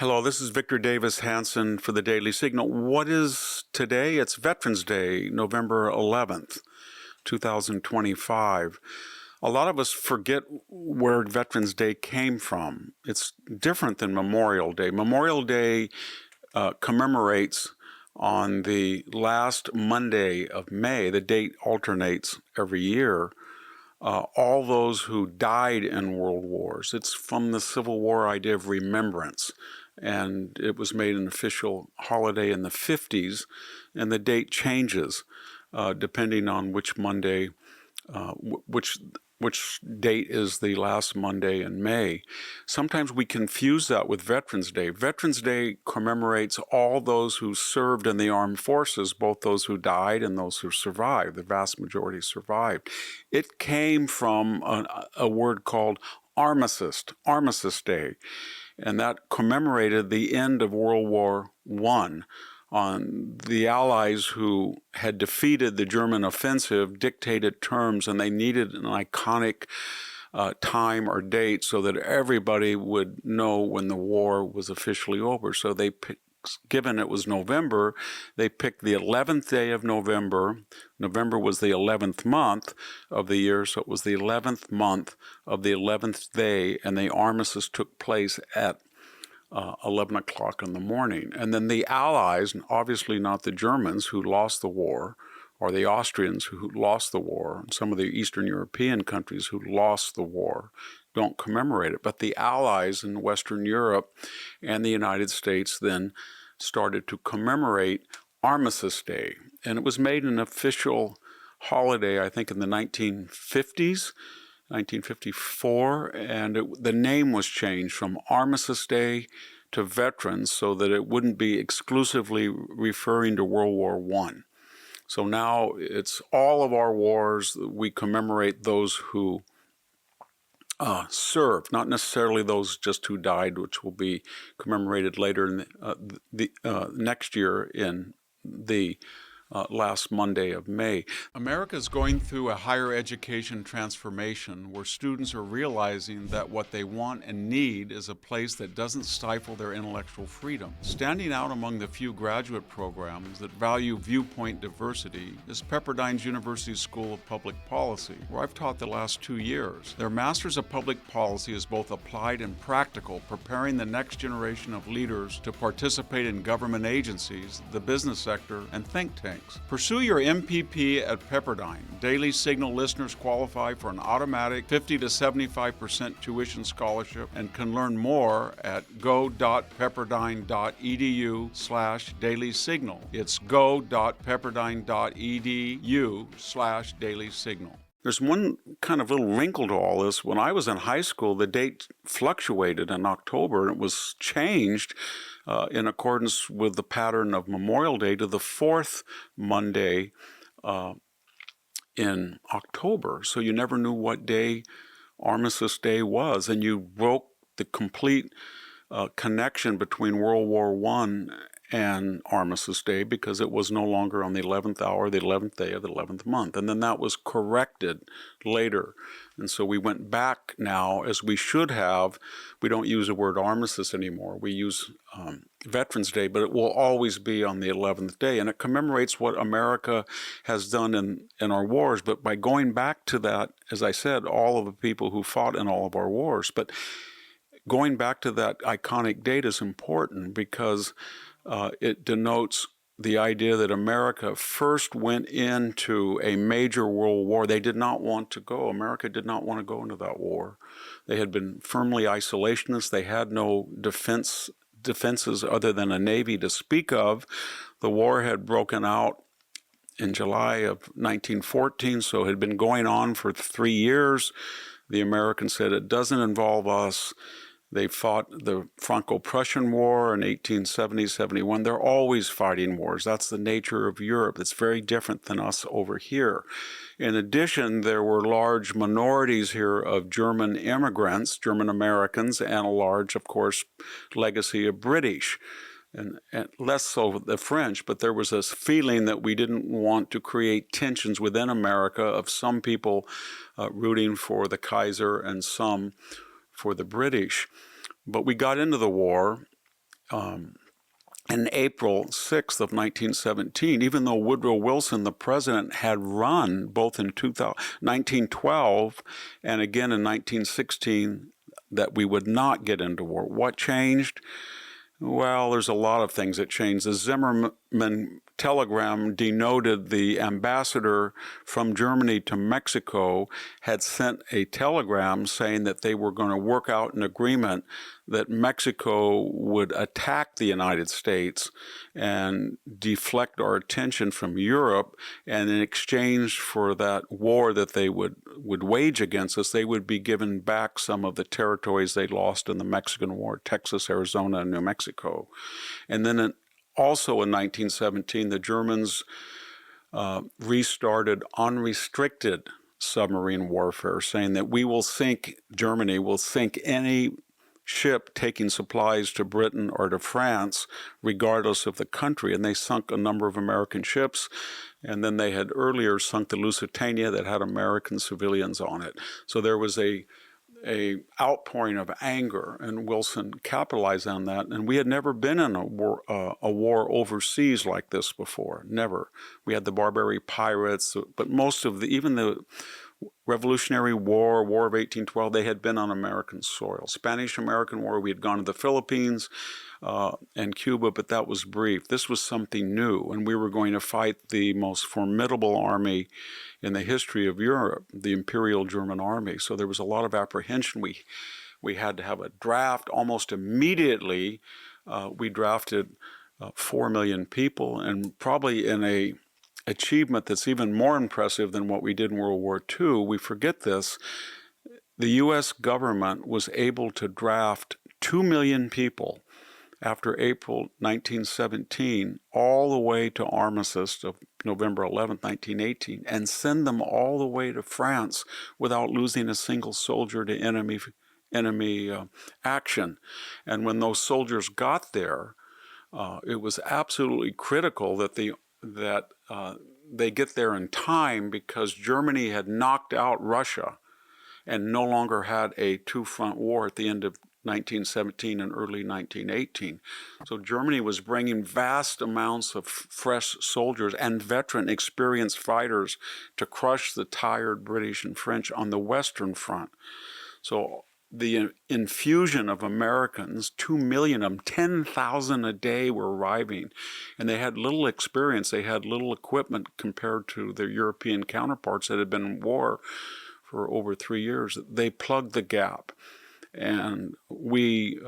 Hello, this is Victor Davis Hanson for the Daily Signal. What is today? It's Veterans Day, November 11th, 2025. A lot of us forget where Veterans Day came from. It's different than Memorial Day. Memorial Day commemorates on the last Monday of May. The date alternates every year. All those who died in world wars. It's from the Civil War idea of remembrance. And it was made an official holiday in the 50s, and the date changes depending on which Monday, which date is the last Monday in May. Sometimes we confuse that with Veterans Day. Veterans Day commemorates all those who served in the armed forces, both those who died and those who survived. The vast majority survived. It came from a word called Armistice Day, and that commemorated the end of World War I. On the Allies who had defeated the German offensive dictated terms, and they needed an iconic time or date so that everybody would know when the war was officially over. So they picked, given it was November, they picked the 11th day of November. November was the 11th month of the year, so it was the 11th month of the 11th day, and the armistice took place at 11 o'clock in the morning. And then the Allies, and obviously not the Germans who lost the war, or the Austrians who lost the war, and some of the Eastern European countries who lost the war, don't commemorate it. But the Allies in Western Europe and the United States then started to commemorate Armistice Day. And it was made an official holiday, I think, in the 1950s. 1954, and the name was changed from Armistice Day to Veterans so that it wouldn't be exclusively referring to World War I. So now it's all of our wars. We commemorate those who served, not necessarily those just who died, which will be commemorated later in the next year in the last Monday of May. America is going through a higher education transformation where students are realizing that what they want and need is a place that doesn't stifle their intellectual freedom. Standing out among the few graduate programs that value viewpoint diversity is Pepperdine's University School of Public Policy, where I've taught the last 2 years. Their Master's of Public Policy is both applied and practical, preparing the next generation of leaders to participate in government agencies, the business sector, and think tanks. Pursue your MPP at Pepperdine. Daily Signal listeners qualify for an automatic 50 to 75% tuition scholarship and can learn more at go.pepperdine.edu/Daily Signal. It's go.pepperdine.edu/Daily Signal. There's one kind of little wrinkle to all this. When I was in high school, the date fluctuated in October, and it was changed in accordance with the pattern of Memorial Day to the fourth Monday in October. So you never knew what day Armistice Day was, and you broke the complete connection between World War I and Armistice Day because it was no longer on the 11th hour, the 11th day of the 11th month. And then that was corrected later. And so we went back now, as we should have. We don't use the word armistice anymore. We use Veterans Day, but it will always be on the 11th day. And it commemorates what America has done in our wars. But by going back to that, as I said, all of the people who fought in all of our wars. But going back to that iconic date is important because it denotes the idea that America first went into a major world war. They did not want to go. America did not want to go into that war. They had been firmly isolationist. They had no defenses other than a navy to speak of. The war had broken out in July of 1914, so it had been going on for 3 years. The Americans said, it doesn't involve us. They fought the Franco-Prussian War in 1870-71. They're always fighting wars. That's the nature of Europe. It's very different than us over here. In addition, there were large minorities here of German immigrants, German Americans, and a large, of course, legacy of British. And less so the French, but there was this feeling that we didn't want to create tensions within America of some people rooting for the Kaiser and some for the British. But we got into the war, in April 6th of 1917, even though Woodrow Wilson, the president, had run both in 1912 and again in 1916 that we would not get into war. What changed? Well, there's a lot of things that changed. The Zimmerman telegram denoted the ambassador from Germany to Mexico had sent a telegram saying that they were going to work out an agreement that Mexico would attack the United States and deflect our attention from Europe, and in exchange for that war that they would wage against us, they would be given back some of the territories they lost in the Mexican War, Texas, Arizona, and New Mexico. And then also in 1917, the Germans restarted unrestricted submarine warfare, saying that Germany will sink any ship taking supplies to Britain or to France, regardless of the country. And they sunk a number of American ships. And then they had earlier sunk the Lusitania that had American civilians on it. So there was a outpouring of anger, and Wilson capitalized on that. And we had never been in a war overseas like this before. Never. We had the Barbary pirates, but most of even the Revolutionary War, War of 1812, they had been on American soil. Spanish-American War, we had gone to the Philippines and Cuba, but that was brief. This was something new, and we were going to fight the most formidable army in the history of Europe, the Imperial German Army. So there was a lot of apprehension. We had to have a draft almost immediately. We drafted 4 million people, and probably in a achievement that's even more impressive than what we did in World War II. We forget this. The U.S. government was able to draft 2 million people after April 1917 all the way to Armistice of November 11, 1918, and send them all the way to France without losing a single soldier to enemy action. And when those soldiers got there, it was absolutely critical that they get there in time, because Germany had knocked out Russia and no longer had a two-front war at the end of 1917 and early 1918. So Germany was bringing vast amounts of fresh soldiers and veteran, experienced fighters to crush the tired British and French on the Western Front. So the infusion of Americans, 2 million of them, 10,000 a day were arriving, and they had little experience. They had little equipment compared to their European counterparts that had been in war for over 3 years. They plugged the gap, and we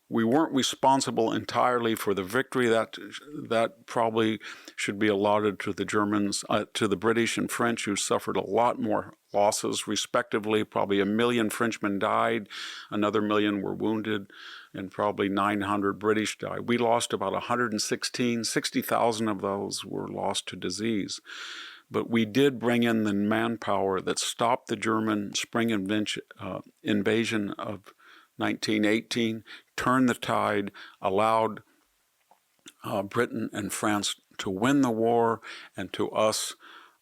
weren't responsible entirely for the victory. That probably should be allotted to the Germans, to the British and French, who suffered a lot more losses, respectively. Probably 1 million Frenchmen died, another 1 million were wounded, and probably 900 British died. We lost about 60,000 of those were lost to disease. But we did bring in the manpower that stopped the German spring invasion of 1918, turned the tide, allowed Britain and France to win the war, and to us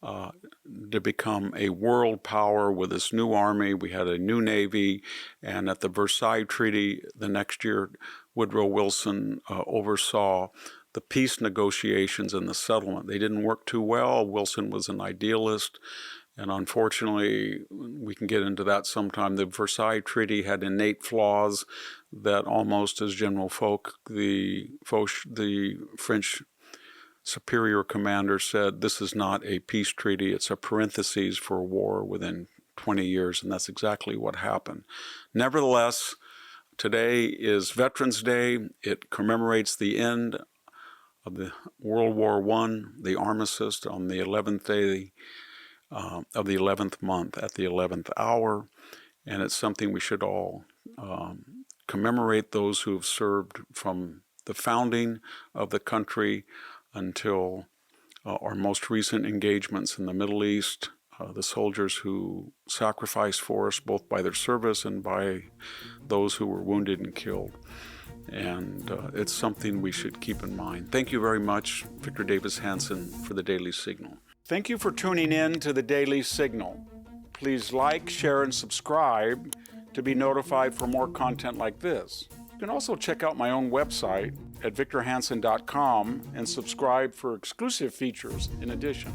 to become a world power with this new army. We had a new navy, and at the Versailles Treaty the next year, Woodrow Wilson oversaw the peace negotiations and the settlement. They didn't work too well. Wilson was an idealist, and unfortunately, we can get into that sometime. The Versailles Treaty had innate flaws that almost, as General Foch, the French superior commander, said, this is not a peace treaty, it's a parenthesis for war within 20 years, and that's exactly what happened. Nevertheless, today is Veterans Day. It commemorates the end of the World War I, the Armistice, on the 11th day of the 11th month at the 11th hour, and it's something we should all commemorate, those who have served from the founding of the country until our most recent engagements in the Middle East, the soldiers who sacrificed for us both by their service and by those who were wounded and killed. And it's something we should keep in mind. Thank you very much, Victor Davis Hanson, for the Daily Signal. Thank you for tuning in to the Daily Signal. Please like, share, and subscribe to be notified for more content like this. You can also check out my own website at victorhansen.com and subscribe for exclusive features in addition.